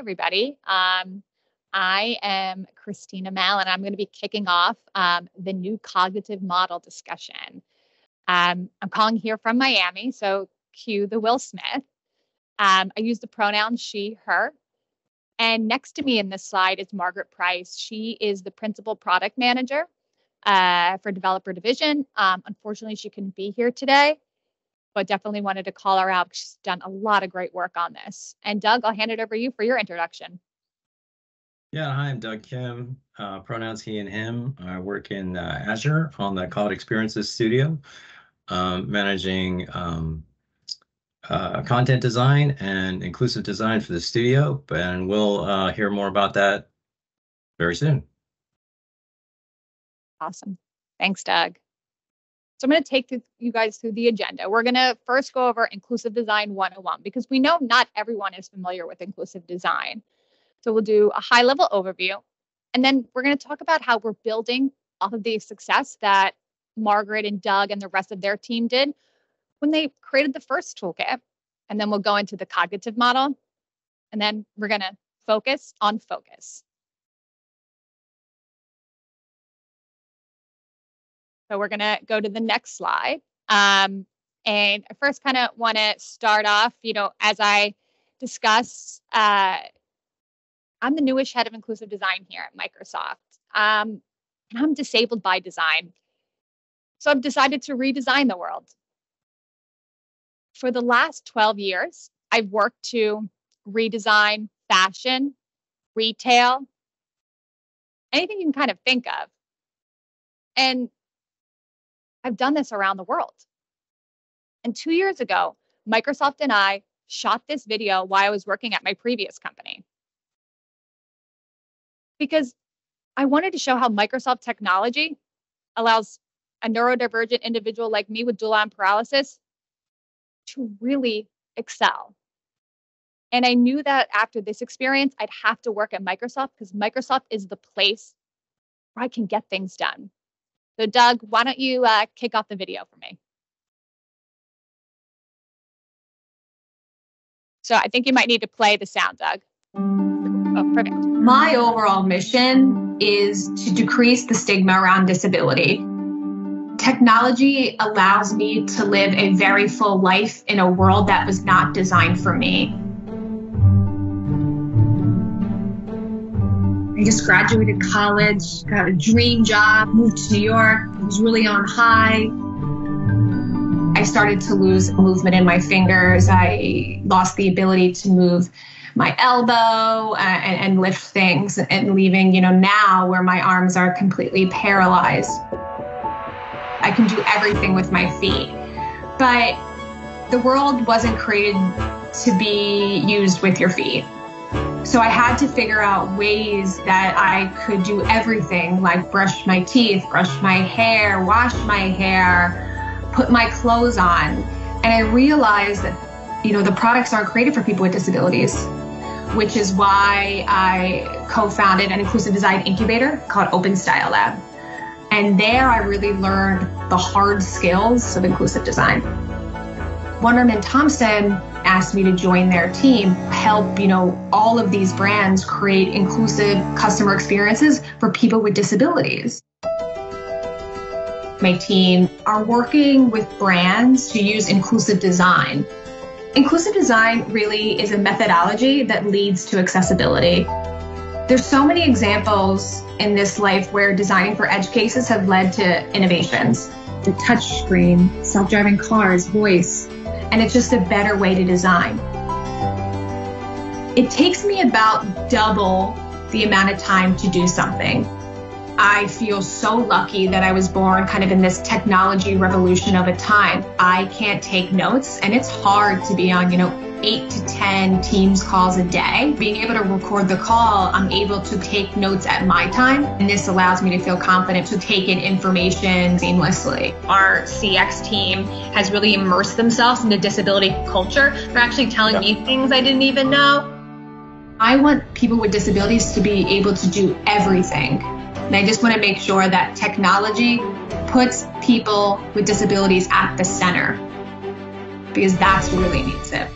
everybody. I am Christina Mallon. I'm going to be kicking off the new cognitive model discussion. I'm calling here from Miami, so cue the Will Smith. I use the pronouns she, her. And next to me in this slide is Margaret Price. She is the principal product manager for developer division. Unfortunately, she couldn't be here today, but definitely wanted to call her out because she's done a lot of great work on this. And Doug, I'll hand it over to you for your introduction. Yeah, hi, I'm Doug Kim, pronouns he and him. I work in Azure on the Cloud Experiences Studio, managing content design and inclusive design for the studio, and we'll hear more about that very soon. Awesome. Thanks, Doug. So I'm going to take you guys through the agenda. We're going to first go over Inclusive Design 101 because we know not everyone is familiar with inclusive design. So we'll do a high-level overview, and then we're going to talk about how we're building off of the success that Margaret and Doug and the rest of their team did when they created the first toolkit. And then we'll go into the cognitive model, and then we're going to focus on focus. So we're going to go to the next slide. And I first kind of want to start off, as I discuss, I'm the newish head of inclusive design here at Microsoft. And I'm disabled by design. So I've decided to redesign the world. For the last 12 years, I've worked to redesign fashion, retail, anything you can kind of think of. And I've done this around the world. And 2 years ago, Microsoft and I shot this video while I was working at my previous company. Because I wanted to show how Microsoft technology allows a neurodivergent individual like me with dual arm paralysis to really excel. And I knew that after this experience, I'd have to work at Microsoft because Microsoft is the place where I can get things done. So Doug, why don't you kick off the video for me? So I think you might need to play the sound, Doug. Oh, perfect. My overall mission is to decrease the stigma around disability. Technology allows me to live a very full life in a world that was not designed for me. I just graduated college, got a dream job, moved to New York, was really on high. I started to lose movement in my fingers. I lost the ability to move my elbow and lift things, and leaving, now where my arms are completely paralyzed. I can do everything with my feet, but the world wasn't created to be used with your feet. So I had to figure out ways that I could do everything, like brush my teeth, brush my hair, wash my hair, put my clothes on. And I realized that, the products aren't created for people with disabilities, which is why I co-founded an inclusive design incubator called Open Style Lab. And there I really learned the hard skills of inclusive design. Wonderman Thompson asked me to join their team, help, all of these brands create inclusive customer experiences for people with disabilities. My team are working with brands to use inclusive design. Inclusive design really is a methodology that leads to accessibility. There's so many examples in this life where designing for edge cases have led to innovations. The touch screen, self-driving cars, voice, and it's just a better way to design. It takes me about double the amount of time to do something. I feel so lucky that I was born kind of in this technology revolution of a time. I can't take notes, and it's hard to be on, 8 to 10 Teams calls a day. Being able to record the call, I'm able to take notes at my time, and this allows me to feel confident to take in information seamlessly. Our CX team has really immersed themselves in the disability culture. They're actually telling me things I didn't even know. I want people with disabilities to be able to do everything. And I just want to make sure that technology puts people with disabilities at the center, because that's who really needs it.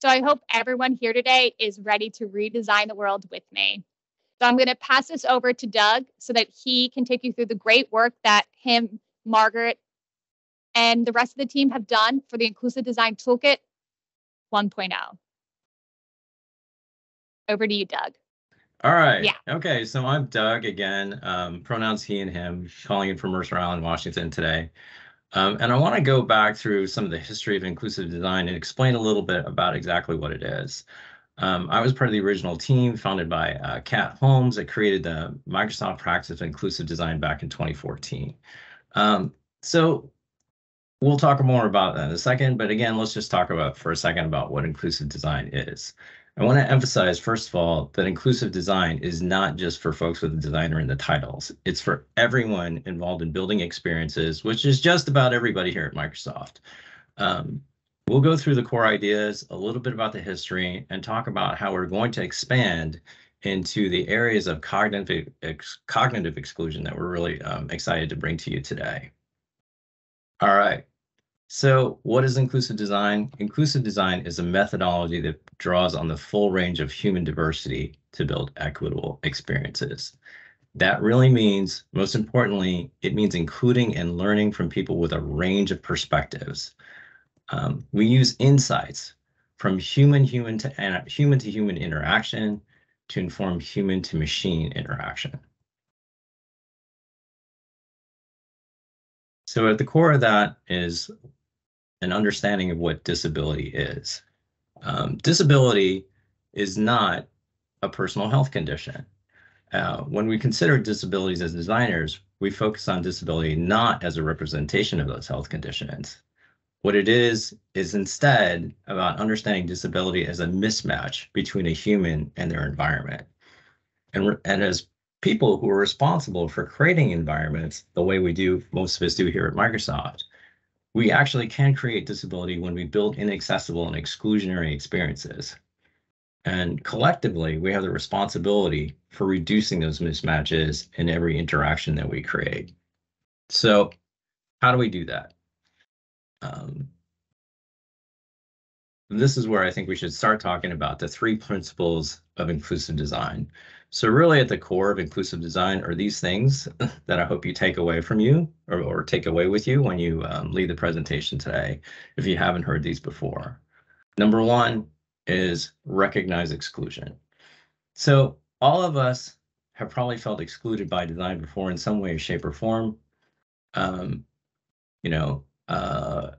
So I hope everyone here today is ready to redesign the world with me. So I'm going to pass this over to Doug so that he can take you through the great work that him, Margaret, and the rest of the team have done for the Inclusive Design Toolkit 1.0. Over to you, Doug. All right. Yeah. Okay. So I'm Doug again, pronouns he and him, calling in from Mercer Island, Washington today. And I want to go back through some of the history of inclusive design and explain a little bit about exactly what it is. I was part of the original team founded by Kat Holmes that created the Microsoft practice of inclusive design back in 2014. So we'll talk more about that in a second, but again, let's just talk about for a second about what inclusive design is. I want to emphasize, first of all, that inclusive design is not just for folks with a designer in the titles. It's for everyone involved in building experiences, which is just about everybody here at Microsoft. We'll go through the core ideas, a little bit about the history, and talk about how we're going to expand into the areas of cognitive exclusion that we're really excited to bring to you today. All right. So what is inclusive design? Inclusive design is a methodology that draws on the full range of human diversity to build equitable experiences. That really means, most importantly, it means including and learning from people with a range of perspectives. We use insights from human to human interaction to inform human to machine interaction. So at the core of that is an understanding of what disability is. Disability is not a personal health condition. When we consider disabilities as designers, we focus on disability not as a representation of those health conditions. What it is instead about understanding disability as a mismatch between a human and their environment. And as people who are responsible for creating environments the way most of us do here at Microsoft, we actually can create disability when we build inaccessible and exclusionary experiences. And collectively, we have the responsibility for reducing those mismatches in every interaction that we create. So how do we do that? This is where I think we should start talking about the 3 principles of inclusive design. So really at the core of inclusive design are these things that I hope you take away from you or take away with you when you leave the presentation today, if you haven't heard these before. Number 1 is recognize exclusion. So all of us have probably felt excluded by design before in some way, shape, or form.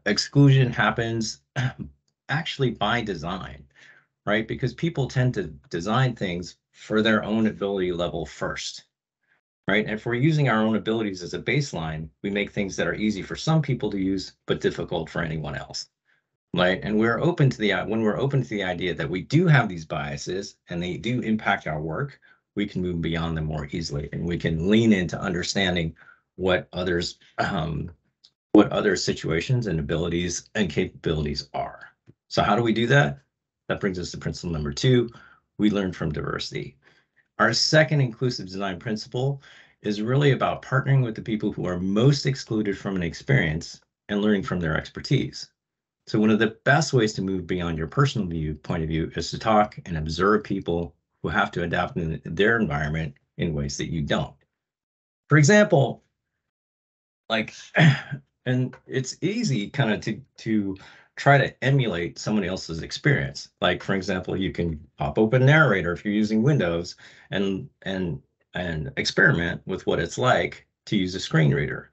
Exclusion happens actually by design, right? Because people tend to design things for their own ability level first, right? And if we're using our own abilities as a baseline, we make things that are easy for some people to use, but difficult for anyone else, right? And when we're open to the idea that we do have these biases and they do impact our work, we can move beyond them more easily, and we can lean into understanding what other situations and abilities and capabilities are. So how do we do that? That brings us to principle number 2. We learn from diversity. Our second inclusive design principle is really about partnering with the people who are most excluded from an experience and learning from their expertise. So one of the best ways to move beyond your personal point of view is to talk and observe people who have to adapt in their environment in ways that you don't. For example, and it's easy kind of to try to emulate someone else's experience. Like, for example, you can pop open Narrator if you're using Windows and experiment with what it's like to use a screen reader.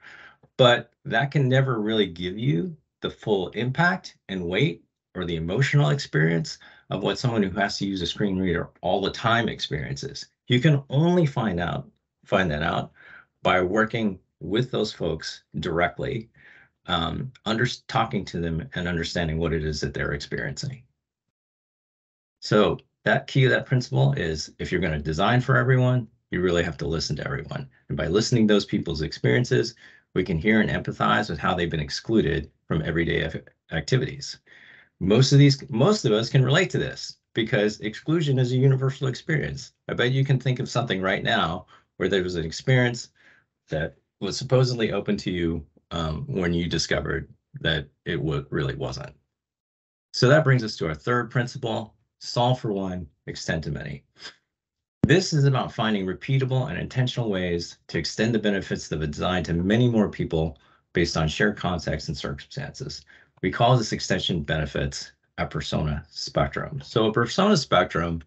But that can never really give you the full impact and weight or the emotional experience of what someone who has to use a screen reader all the time experiences. You can only find that out by working with those folks directly, talking to them and understanding what it is that they're experiencing. So that key of that principle is, if you're going to design for everyone, you really have to listen to everyone. And by listening to those people's experiences, we can hear and empathize with how they've been excluded from everyday activities. Most of us can relate to this because exclusion is a universal experience. I bet you can think of something right now where there was an experience that was supposedly open to you when you discovered that it really wasn't. So that brings us to our third principle: solve for one, extend to many. This is about finding repeatable and intentional ways to extend the benefits of a design to many more people based on shared context and circumstances. We call this extension benefits a persona spectrum. So a persona spectrum,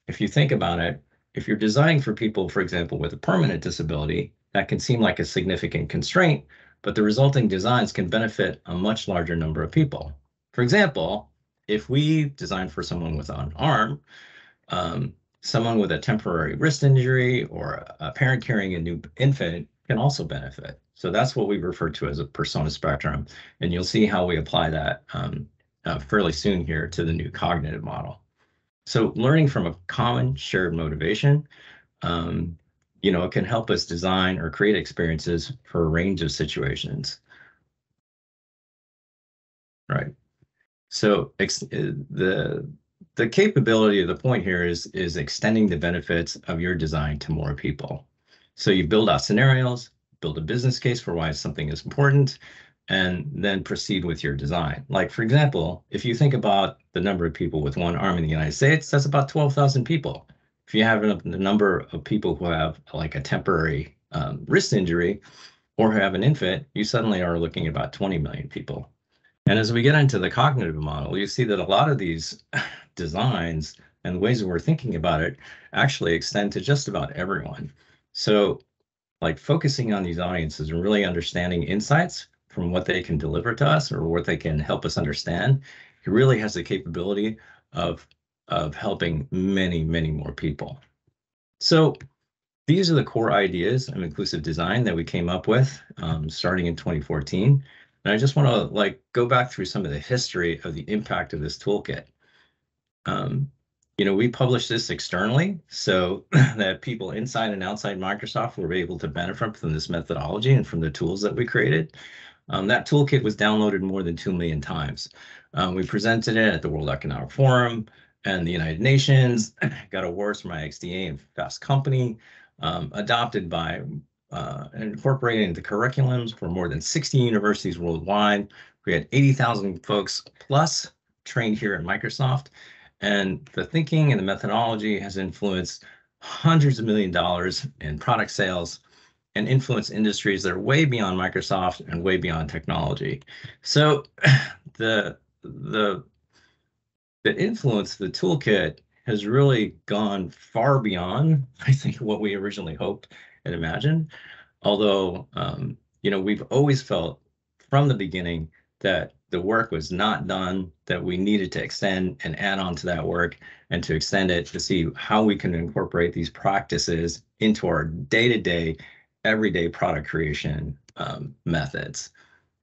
if you think about it, if you're designing for people, for example, with a permanent disability, that can seem like a significant constraint, but the resulting designs can benefit a much larger number of people. For example, if we design for someone with an arm, someone with a temporary wrist injury or a parent carrying a new infant can also benefit. So that's what we refer to as a persona spectrum. And you'll see how we apply that fairly soon here to the new cognitive model. So learning from a common shared motivation, it can help us design or create experiences for a range of situations. Right. So the capability of the point here is extending the benefits of your design to more people. So you build out scenarios, build a business case for why something is important, and then proceed with your design. Like, for example, if you think about the number of people with one arm in the United States, that's about 12,000 people. If you have the number of people who have like a temporary wrist injury or have an infant, you suddenly are looking at about 20 million people. And as we get into the cognitive model, you see that a lot of these designs and the ways that we're thinking about it actually extend to just about everyone. So like focusing on these audiences and really understanding insights from what they can deliver to us or what they can help us understand, it really has the capability of helping many, many more people. So these are the core ideas of inclusive design that we came up with starting in 2014. And I just want to go back through some of the history of the impact of this toolkit. We published this externally so that people inside and outside Microsoft were able to benefit from this methodology and from the tools that we created. That toolkit was downloaded more than 2 million times. We presented it at the World Economic Forum and the United Nations, got awards from IXDA and Fast Company, adopted by and incorporated into curriculums for more than 60 universities worldwide. We had 80,000 folks plus trained here at Microsoft. And the thinking and the methodology has influenced hundreds of $millions of dollars in product sales and influenced industries that are way beyond Microsoft and way beyond technology. So the influence of the toolkit has really gone far beyond, I think, what we originally hoped and imagined. Although, we've always felt from the beginning that the work was not done, that we needed to extend and add on to that work and to extend it to see how we can incorporate these practices into our day-to-day, everyday product creation methods.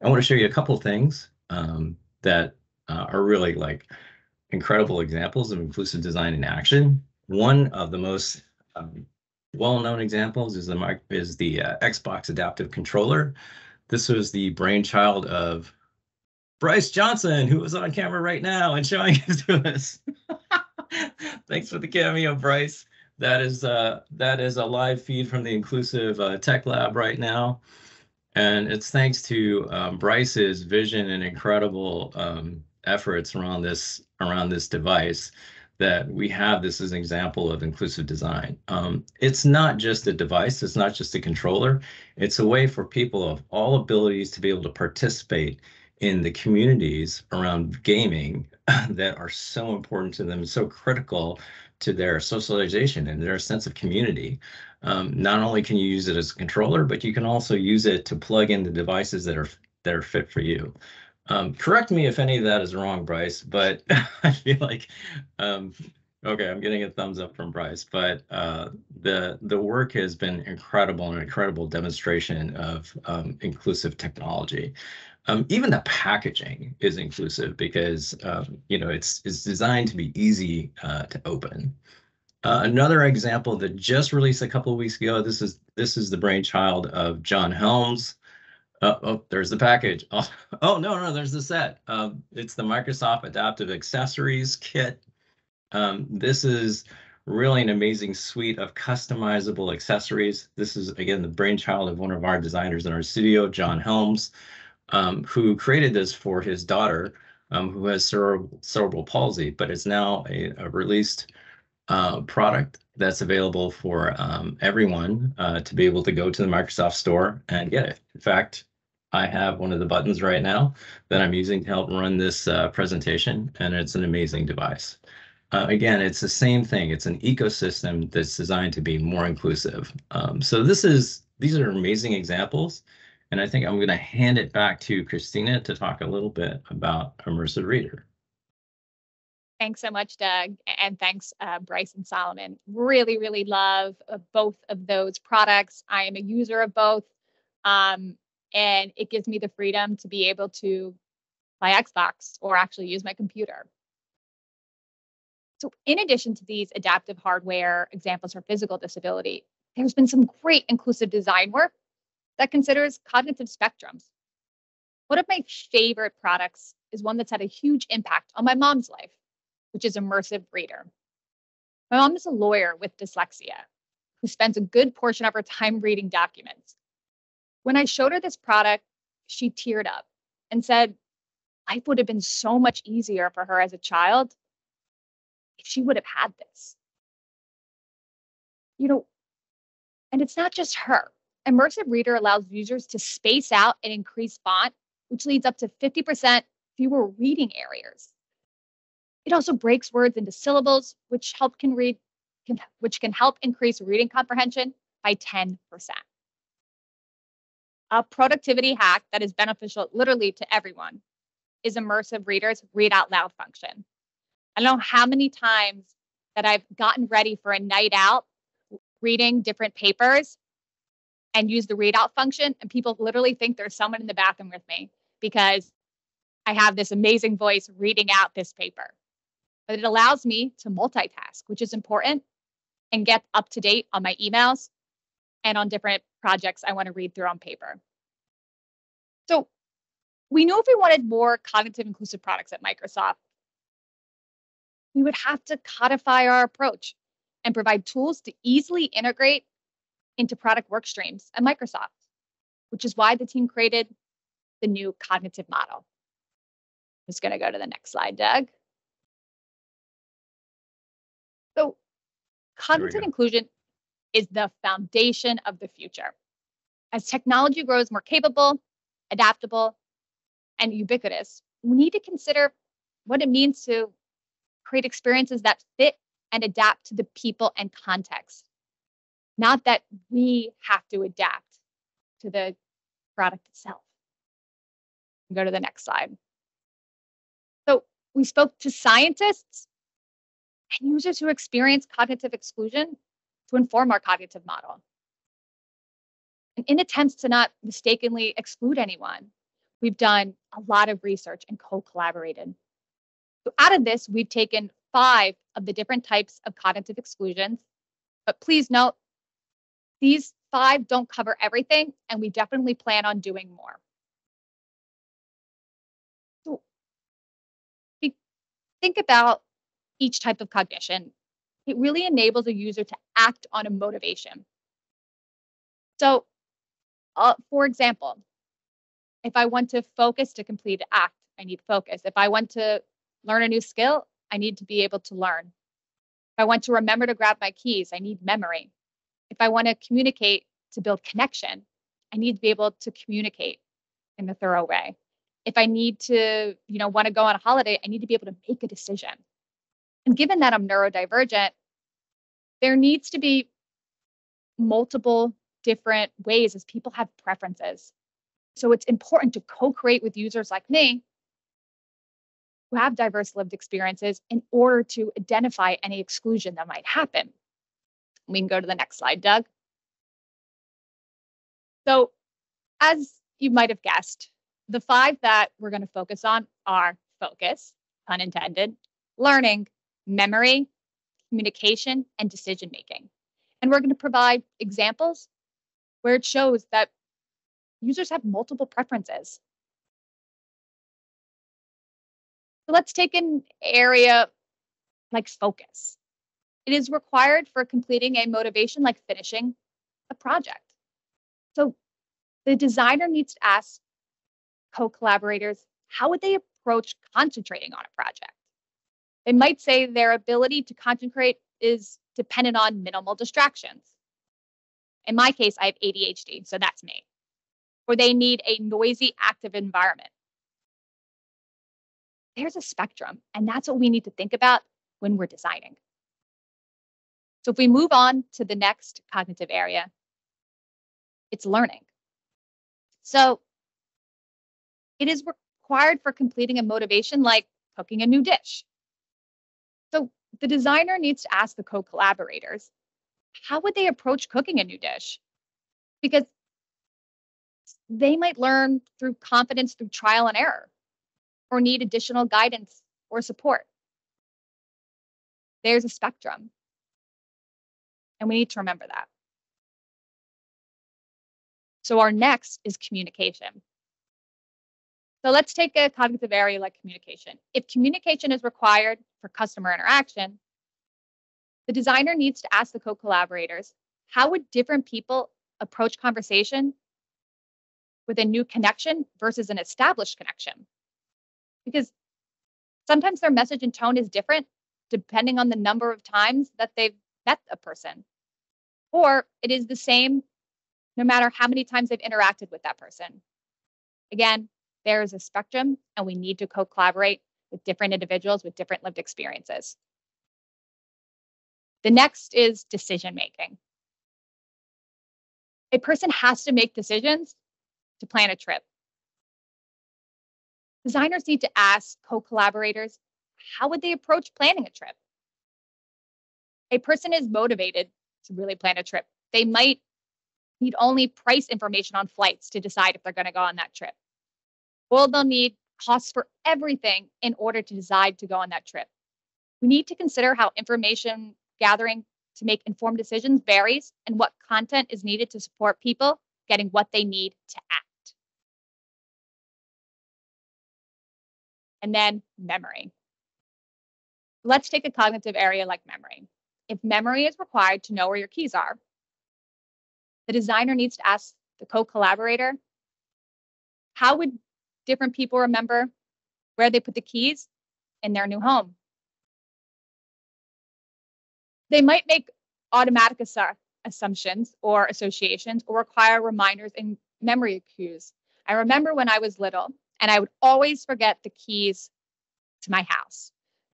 I want to show you a couple of things that are really incredible examples of inclusive design in action. One of the most well-known examples is the Xbox Adaptive Controller. This was the brainchild of Bryce Johnson, who is on camera right now and showing it to us. Thanks for the cameo, Bryce. That is a live feed from the Inclusive Tech Lab right now. And it's thanks to Bryce's vision and incredible efforts around this device that we have this as an example of inclusive design. It's not just a device, it's not just a controller. It's a way for people of all abilities to be able to participate in the communities around gaming that are so important to them, so critical to their socialization and their sense of community. Not only can you use it as a controller, but you can also use it to plug in the devices that are fit for you. Correct me if any of that is wrong, Bryce, but I feel like, okay, I'm getting a thumbs up from Bryce, but the work has been incredible, an incredible demonstration of inclusive technology. Even the packaging is inclusive because, it's designed to be easy to open. Another example that just released a couple of weeks ago, this is the brainchild of John Helms. Oh, there's the package. Oh, no, there's the set. It's the Microsoft Adaptive Accessories Kit. This is really an amazing suite of customizable accessories. This is, again, the brainchild of one of our designers in our studio, John Helms, who created this for his daughter, who has cerebral palsy, but it's now a released product that's available for everyone to be able to go to the Microsoft Store and get it. In fact, I have one of the buttons right now that I'm using to help run this presentation, and it's an amazing device. Again, it's the same thing. It's an ecosystem that's designed to be more inclusive. So these are amazing examples, and I think I'm going to hand it back to Christina to talk a little bit about Immersive Reader. Thanks so much, Doug, and thanks, Bryce and Solomon. Really, really love both of those products. I am a user of both, and it gives me the freedom to be able to play Xbox or actually use my computer. So in addition to these adaptive hardware examples for physical disability, there's been some great inclusive design work that considers cognitive spectrums. One of my favorite products is one that's had a huge impact on my mom's life, which is Immersive Reader. My mom is a lawyer with dyslexia who spends a good portion of her time reading documents. When I showed her this product, she teared up and said life would have been so much easier for her as a child if she would have had this. You know, and it's not just her. Immersive Reader allows users to space out and increase font, which leads up to 50% fewer reading errors. It also breaks words into syllables, which can help increase reading comprehension by 10%. A productivity hack that is beneficial literally to everyone is Immersive Reader's read out loud function. I don't know how many times that I've gotten ready for a night out reading different papers and use the read out function, and people literally think there's someone in the bathroom with me because I have this amazing voice reading out this paper. But it allows me to multitask, which is important, and get up to date on my emails and on different projects I want to read through on paper. So we knew if we wanted more cognitive inclusive products at Microsoft, we would have to codify our approach and provide tools to easily integrate into product work streams at Microsoft, which is why the team created the new cognitive model. I'm just going to go to the next slide, Doug. So cognitive inclusion is the foundation of the future. As technology grows more capable, adaptable, and ubiquitous, we need to consider what it means to create experiences that fit and adapt to the people and context. Not that we have to adapt to the product itself. Go to the next slide. So we spoke to scientists and users who experience cognitive exclusion to inform our cognitive model. And in attempts to not mistakenly exclude anyone, we've done a lot of research and co-collaborated. So out of this, we've taken 5 of the different types of cognitive exclusions, but please note, these 5 don't cover everything, and we definitely plan on doing more. So think about each type of cognition. It really enables a user to act on a motivation. So, for example, if I want to focus to complete an act, I need focus. If I want to learn a new skill, I need to be able to learn. If I want to remember to grab my keys, I need memory. If I want to communicate to build connection, I need to be able to communicate in a thorough way. If I need to, want to go on a holiday, I need to be able to make a decision. And given that I'm neurodivergent, there needs to be multiple different ways as people have preferences. So it's important to co-create with users like me who have diverse lived experiences in order to identify any exclusion that might happen. We can go to the next slide, Doug. So as you might have guessed, the 5 that we're going to focus on are focus, pun intended, learning, memory, communication, and decision-making. And we're going to provide examples where it shows that users have multiple preferences. So let's take an area like focus. It is required for completing a motivation like finishing a project. So the designer needs to ask co-collaborators, how would they approach concentrating on a project. They might say their ability to concentrate is dependent on minimal distractions. In my case, I have ADHD, so that's me. Or they need a noisy, active environment. There's a spectrum, and that's what we need to think about when we're designing. So if we move on to the next cognitive area, it's learning. So it is required for completing a motivation like cooking a new dish. So the designer needs to ask the co-collaborators, how would they approach cooking a new dish? Because they might learn through confidence, through trial and error, or need additional guidance or support. There's a spectrum, and we need to remember that. So our next is communication. So let's take a cognitive area like communication. If communication is required for customer interaction, the designer needs to ask the co-collaborators, how would different people approach conversation with a new connection versus an established connection? Because sometimes their message and tone is different depending on the number of times that they've met a person. Or it is the same no matter how many times they've interacted with that person. Again, there is a spectrum, and we need to co-collaborate with different individuals with different lived experiences. The next is decision-making. A person has to make decisions to plan a trip. Designers need to ask co-collaborators, how would they approach planning a trip? A person is motivated to really plan a trip. They might need only price information on flights to decide if they're going to go on that trip. Or they'll need costs for everything in order to decide to go on that trip. We need to consider how information gathering to make informed decisions varies and what content is needed to support people getting what they need to act. And then memory. Let's take a cognitive area like memory. If memory is required to know where your keys are, the designer needs to ask the co-collaborator, how would different people remember where they put the keys in their new home? They might make automatic assumptions or associations or require reminders and memory cues. I remember when I was little and I would always forget the keys to my house.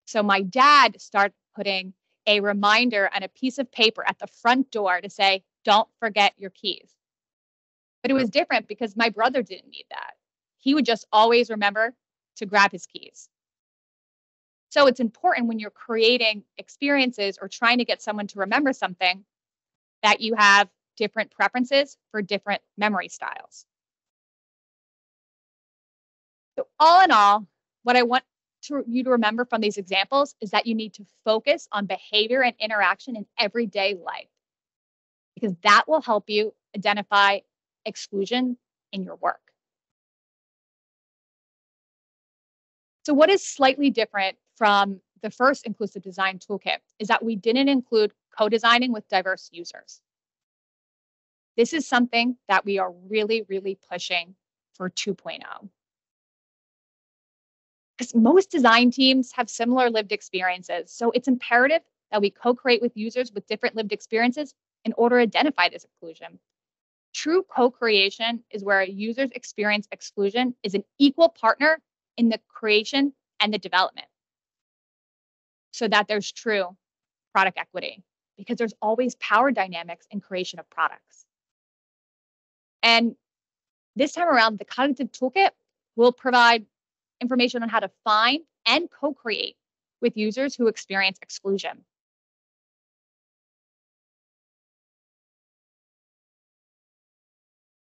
So my dad started putting a reminder on a piece of paper at the front door to say, don't forget your keys. But it was different because my brother didn't need that. He would just always remember to grab his keys. So it's important when you're creating experiences or trying to get someone to remember something that you have different preferences for different memory styles. So all in all, what I want you to remember from these examples is that you need to focus on behavior and interaction in everyday life, because that will help you identify exclusion in your work. So what is slightly different from the first Inclusive Design Toolkit is that we didn't include co-designing with diverse users. This is something that we are really, really pushing for 2.0. Because most design teams have similar lived experiences, so it's imperative that we co-create with users with different lived experiences in order to identify this exclusion. True co-creation is where a user's experience exclusion is an equal partner in the creation and the development, so that there's true product equity, because there's always power dynamics in creation of products. And this time around, the Cognitive Toolkit will provide information on how to find and co-create with users who experience exclusion.